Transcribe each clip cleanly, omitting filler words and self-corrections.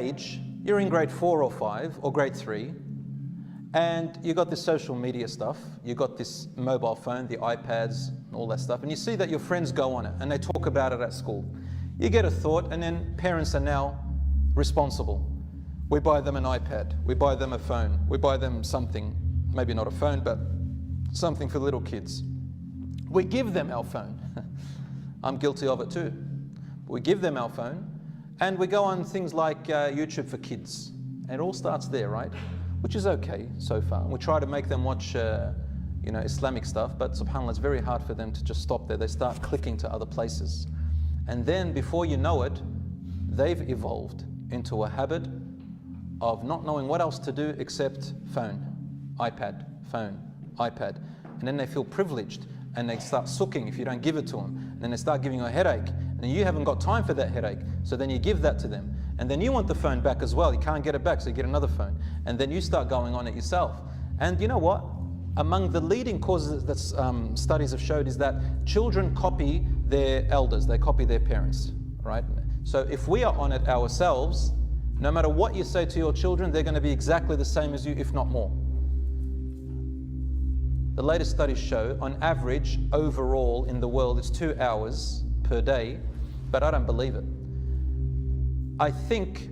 age, you're in grade 4 or 5 or grade 3, and you got this social media stuff, you got this mobile phone, the iPads, all that stuff, and you see that your friends go on it and they talk about it at school. You get a thought, and then parents are now responsible. We buy them an iPad, we buy them a phone, we buy them something, maybe not a phone, but something for little kids. We give them our phone. I'm guilty of it too. We give them our phone, and we go on things like YouTube for kids. And it all starts there, right? Which is okay so far. We try to make them watch Islamic stuff, but subhanAllah, it's very hard for them to just stop there. They start clicking to other places. And then before you know it, they've evolved into a habit of not knowing what else to do except phone, iPad, phone, iPad. And then they feel privileged, and they start sooking if you don't give it to them. And then they start giving you a headache, and you haven't got time for that headache, so then you give that to them. And then you want the phone back as well. You can't get it back, so you get another phone. And then you start going on it yourself. And you know what? Among the leading causes that studies have showed is that children copy their elders, they copy their parents, right? So if we are on it ourselves, no matter what you say to your children, they're going to be exactly the same as you, if not more. The latest studies show, on average, overall in the world, it's 2 hours per day, but I don't believe it. I think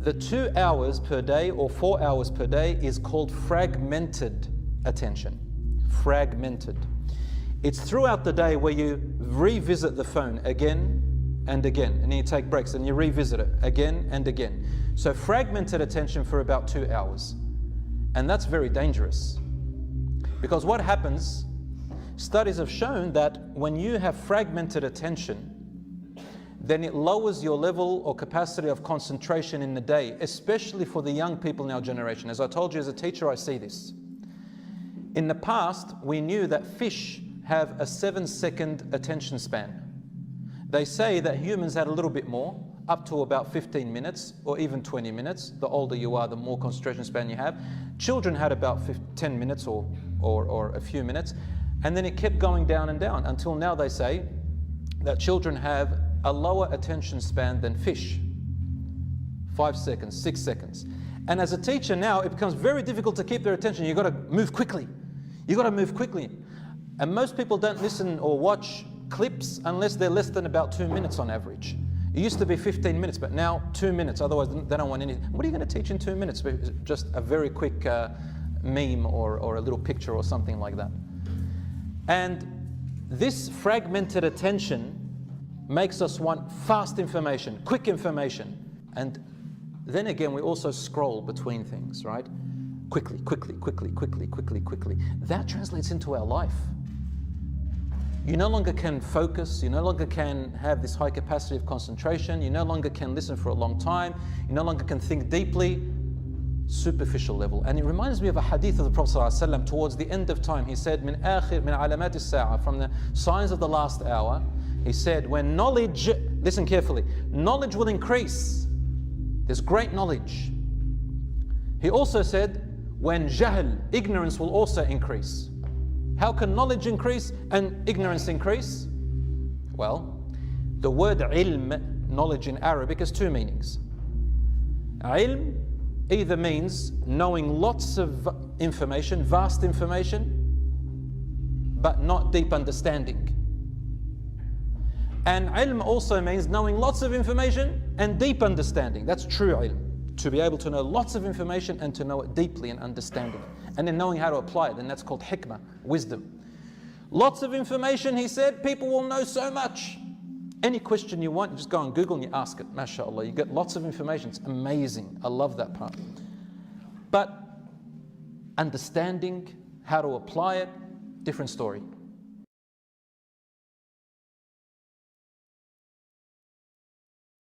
the 2 hours per day or 4 hours per day is called fragmented attention. Fragmented. It's throughout the day where you revisit the phone again and again, and then you take breaks and you revisit it again and again. So fragmented attention for about 2 hours. And that's very dangerous. Because what happens, studies have shown that when you have fragmented attention, then it lowers your level or capacity of concentration in the day, especially for the young people in our generation. As I told you, as a teacher, I see this. In the past, we knew that fish have a 7-second attention span. They say that humans had a little bit more, up to about 15 minutes or even 20 minutes. The older you are, the more concentration span you have. Children had about 10 minutes or a few minutes, and then it kept going down and down until now they say that children have a lower attention span than fish. 5 seconds, 6 seconds. And as a teacher now, it becomes very difficult to keep their attention. You've got to move quickly. You've got to move quickly. And most people don't listen or watch clips unless they're less than about 2 minutes on average. It used to be 15 minutes, but now 2 minutes, otherwise they don't want anything. What are you going to teach in 2 minutes? Just a very quick meme or a little picture or something like that. And this fragmented attention makes us want fast information, quick information. And then again, we also scroll between things, right? Quickly, quickly, quickly, quickly, quickly, quickly. That translates into our life. You no longer can focus, you no longer can have this high capacity of concentration, you no longer can listen for a long time, you no longer can think deeply, superficial level. And it reminds me of a hadith of the Prophet ﷺ towards the end of time. He said, min alamat as-sa'a, from the signs of the last hour, he said, when knowledge, listen carefully, knowledge will increase. There's great knowledge. He also said, when jahl, ignorance will also increase. How can knowledge increase and ignorance increase? Well, the word ilm, knowledge in Arabic, has two meanings. Ilm either means knowing lots of information, vast information, but not deep understanding. And ilm also means knowing lots of information and deep understanding. That's true ilm. To be able to know lots of information and to know it deeply and understanding it. And then knowing how to apply it, and that's called hikmah, wisdom. Lots of information, he said, people will know so much. Any question you want, you just go on Google and you ask it, mashallah. You get lots of information, it's amazing. I love that part. But understanding how to apply it, different story.